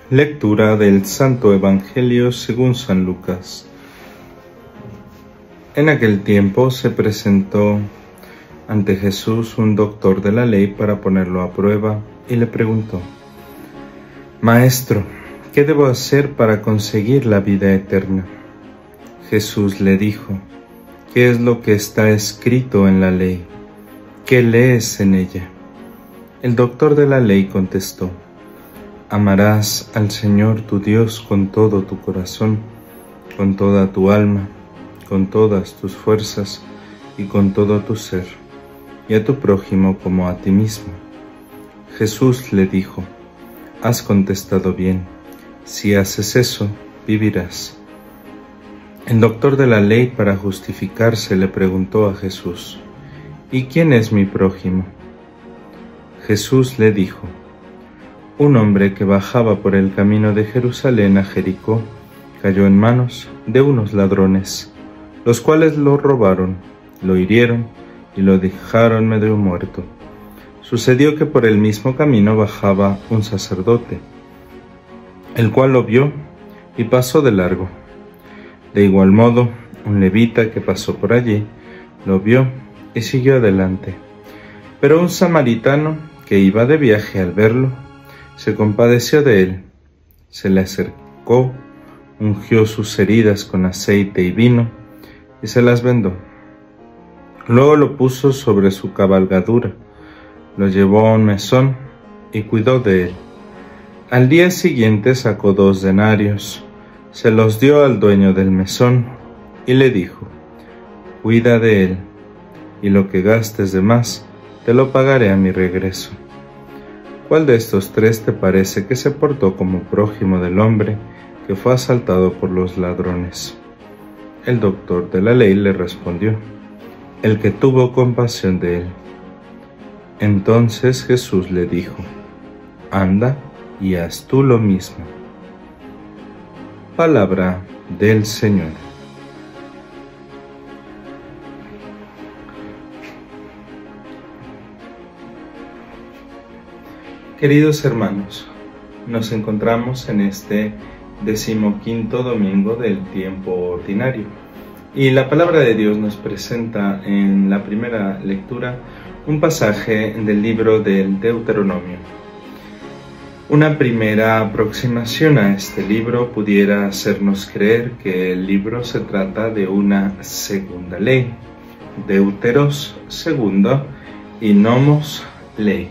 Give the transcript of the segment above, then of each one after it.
Lectura del Santo Evangelio según San Lucas. En aquel tiempo se presentó ante Jesús un doctor de la ley para ponerlo a prueba y le preguntó: Maestro, ¿qué debo hacer para conseguir la vida eterna? Jesús le dijo: ¿Qué es lo que está escrito en la ley? ¿Qué lees en ella? El doctor de la ley contestó: Amarás al Señor tu Dios con todo tu corazón, con toda tu alma, con todas tus fuerzas y con todo tu ser, y a tu prójimo como a ti mismo. Jesús le dijo: Has contestado bien, si haces eso, vivirás. El doctor de la ley, para justificarse, le preguntó a Jesús: ¿Y quién es mi prójimo? Jesús le dijo: Un hombre que bajaba por el camino de Jerusalén a Jericó cayó en manos de unos ladrones, los cuales lo robaron, lo hirieron y lo dejaron medio muerto. Sucedió que por el mismo camino bajaba un sacerdote, el cual lo vio y pasó de largo. De igual modo, un levita que pasó por allí lo vio y siguió adelante. Pero un samaritano que iba de viaje, al verlo, se compadeció de él, se le acercó, ungió sus heridas con aceite y vino y se las vendó. Luego lo puso sobre su cabalgadura, lo llevó a un mesón y cuidó de él. Al día siguiente sacó 2 denarios, se los dio al dueño del mesón y le dijo: Cuida de él, y lo que gastes de más te lo pagaré a mi regreso. ¿Cuál de estos 3 te parece que se portó como prójimo del hombre que fue asaltado por los ladrones? El doctor de la ley le respondió: El que tuvo compasión de él. Entonces Jesús le dijo: Anda y haz tú lo mismo. Palabra del Señor. Queridos hermanos, nos encontramos en este 15º domingo del tiempo ordinario y la palabra de Dios nos presenta en la primera lectura un pasaje del libro del Deuteronomio. Una primera aproximación a este libro pudiera hacernos creer que el libro se trata de una segunda ley, Deuteros segundo y Nomos ley.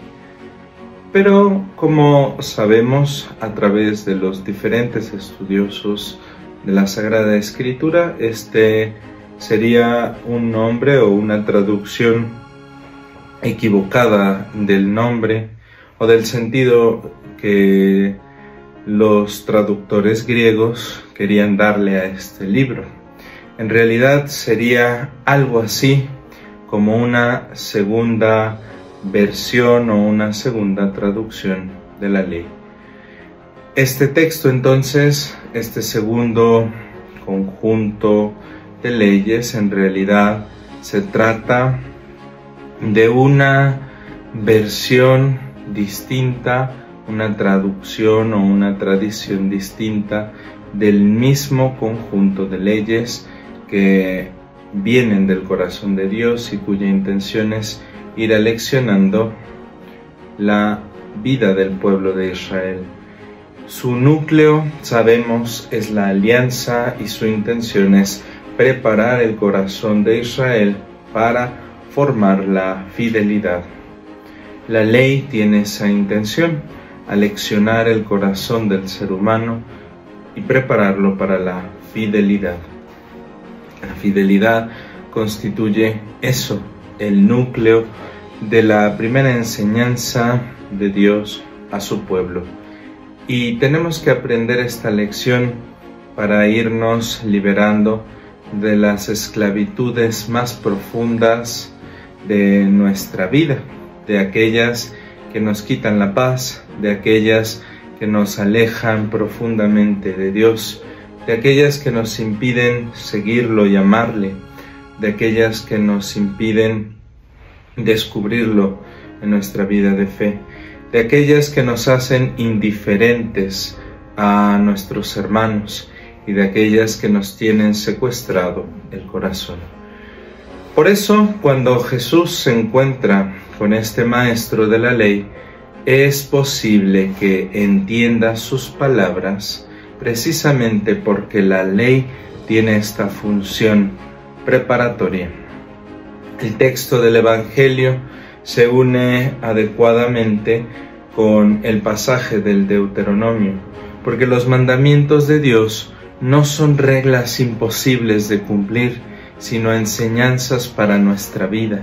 Pero, como sabemos a través de los diferentes estudiosos de la Sagrada Escritura, este sería un nombre o una traducción equivocada del nombre o del sentido que los traductores griegos querían darle a este libro. En realidad sería algo así como una segunda versión o una segunda traducción de la ley. Este texto, entonces, este segundo conjunto de leyes, en realidad se trata de una versión distinta, una traducción o una tradición distinta del mismo conjunto de leyes que vienen del corazón de Dios y cuya intención es ir aleccionando la vida del pueblo de Israel. Su núcleo, sabemos, es la alianza y su intención es preparar el corazón de Israel para formar la fidelidad. La ley tiene esa intención, aleccionar el corazón del ser humano y prepararlo para la fidelidad. La fidelidad constituye eso, el núcleo de la primera enseñanza de Dios a su pueblo. Y tenemos que aprender esta lección para irnos liberando de las esclavitudes más profundas de nuestra vida, de aquellas que nos quitan la paz, de aquellas que nos alejan profundamente de Dios, de aquellas que nos impiden seguirlo y amarle, de aquellas que nos impiden descubrirlo en nuestra vida de fe, de aquellas que nos hacen indiferentes a nuestros hermanos y de aquellas que nos tienen secuestrado el corazón. Por eso, cuando Jesús se encuentra con este maestro de la ley, es posible que entienda sus palabras, precisamente porque la ley tiene esta función preparatoria. El texto del Evangelio se une adecuadamente con el pasaje del Deuteronomio, porque los mandamientos de Dios no son reglas imposibles de cumplir, sino enseñanzas para nuestra vida,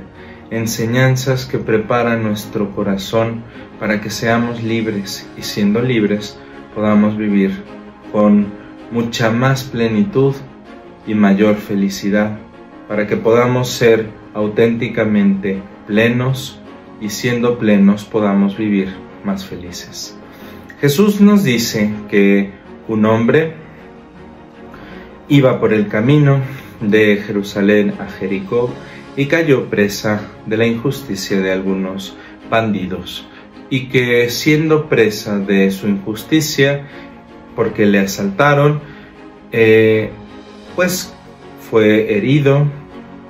enseñanzas que preparan nuestro corazón para que seamos libres y siendo libres podamos vivir con mucha más plenitud y mayor felicidad, para que podamos ser auténticamente plenos y siendo plenos podamos vivir más felices. Jesús nos dice que un hombre iba por el camino de Jerusalén a Jericó y cayó presa de la injusticia de algunos bandidos, y que siendo presa de su injusticia, porque le asaltaron, pues fue herido,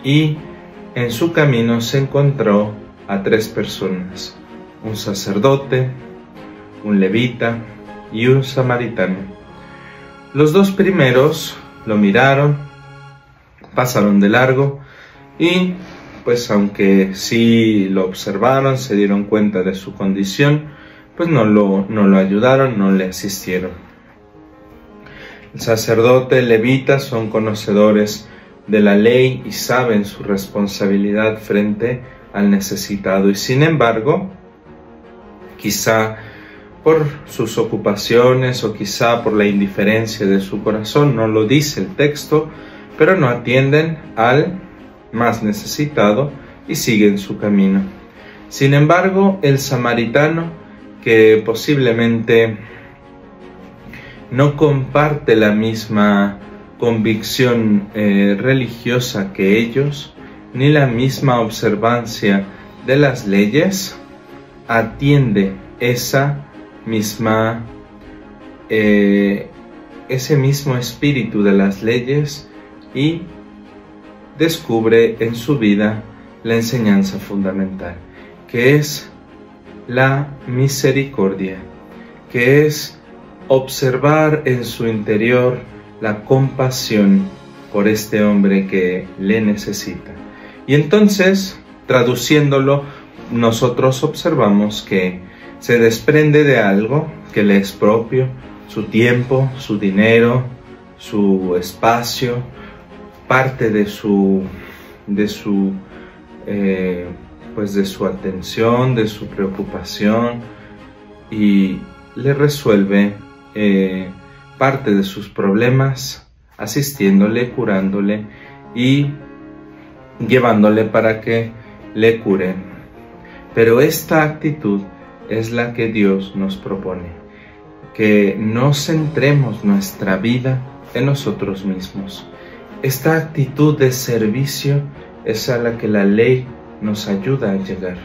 y en su camino se encontró a 3 personas, un sacerdote, un levita y un samaritano. Los 2 primeros lo miraron, pasaron de largo y pues aunque sí lo observaron, se dieron cuenta de su condición, pues no lo ayudaron, no le asistieron. El sacerdote, el levita son conocedores de la ley y saben su responsabilidad frente al necesitado, y sin embargo, quizá por sus ocupaciones o quizá por la indiferencia de su corazón, no lo dice el texto, pero no atienden al más necesitado y siguen su camino. Sin embargo, el samaritano, que posiblemente no comparte la misma convicción religiosa que ellos, ni la misma observancia de las leyes, atiende ese mismo espíritu de las leyes y descubre en su vida la enseñanza fundamental, que es la misericordia, que es observar en su interior la compasión por este hombre que le necesita. Y entonces, traduciéndolo, nosotros observamos que se desprende de algo que le es propio, su tiempo, su dinero, su espacio, parte de su atención, de su preocupación, y le resuelve parte de sus problemas, asistiéndole, curándole y llevándole para que le cure. Pero esta actitud es la que Dios nos propone, que no centremos nuestra vida en nosotros mismos. Esta actitud de servicio es a la que la ley nos ayuda a llegar.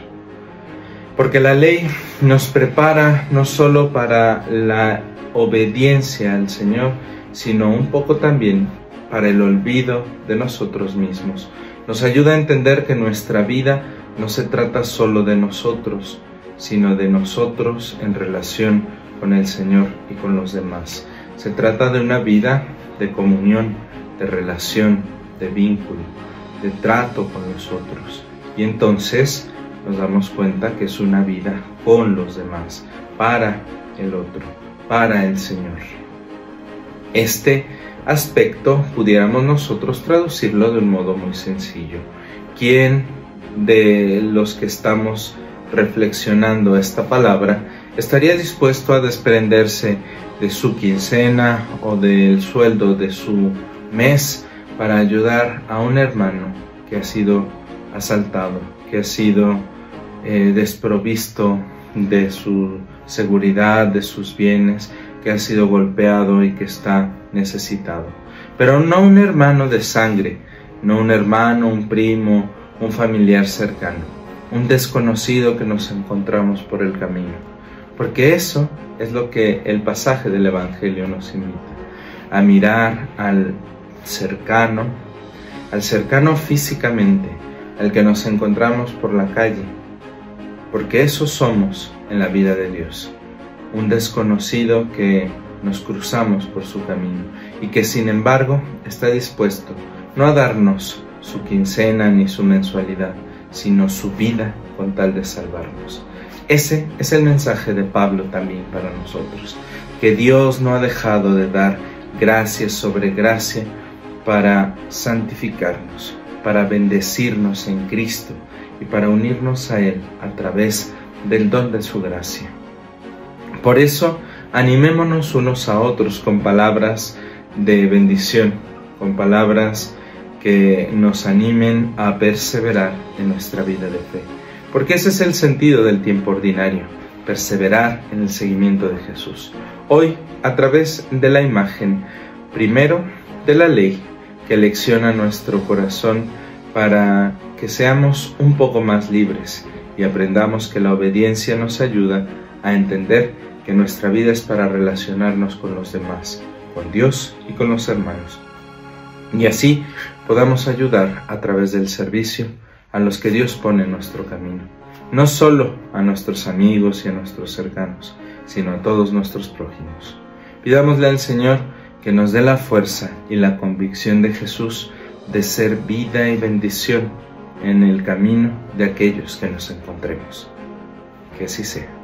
Porque la ley nos prepara no solo para la obediencia al Señor, sino un poco también para el olvido de nosotros mismos. Nos ayuda a entender que nuestra vida no se trata solo de nosotros, sino de nosotros en relación con el Señor y con los demás. Se trata de una vida de comunión, de relación, de vínculo, de trato con los otros. Y entonces nos damos cuenta que es una vida con los demás, para el otro, para el Señor. Este aspecto pudiéramos nosotros traducirlo de un modo muy sencillo. ¿Quién de los que estamos reflexionando esta palabra estaría dispuesto a desprenderse de su quincena o del sueldo de su mes para ayudar a un hermano que ha sido asaltado, que ha sido desprovisto de su seguridad, de sus bienes, que ha sido golpeado y que está necesitado? Pero no un hermano de sangre, no un hermano, un primo, un familiar cercano, un desconocido que nos encontramos por el camino. porque eso es lo que el pasaje del Evangelio nos invita, a mirar al cercano físicamente, al que nos encontramos por la calle, porque eso somos en la vida de Dios, un desconocido que nos cruzamos por su camino y que sin embargo está dispuesto no a darnos su quincena ni su mensualidad, sino su vida con tal de salvarnos. Ese es el mensaje de Pablo también para nosotros, que Dios no ha dejado de dar gracia sobre gracia para santificarnos, para bendecirnos en Cristo y para unirnos a Él a través del don de su gracia. Por eso, animémonos unos a otros con palabras de bendición, con palabras que nos animen a perseverar en nuestra vida de fe. Porque ese es el sentido del tiempo ordinario, perseverar en el seguimiento de Jesús. Hoy, a través de la imagen, primero, de la ley, que lecciona nuestro corazón para que seamos un poco más libres y aprendamos que la obediencia nos ayuda a entender que nuestra vida es para relacionarnos con los demás, con Dios y con los hermanos. Y así podamos ayudar a través del servicio a los que Dios pone en nuestro camino, no solo a nuestros amigos y a nuestros cercanos, sino a todos nuestros prójimos. Pidámosle al Señor que nos dé la fuerza y la convicción de Jesús de ser vida y bendición en el camino de aquellos que nos encontremos. Que así sea.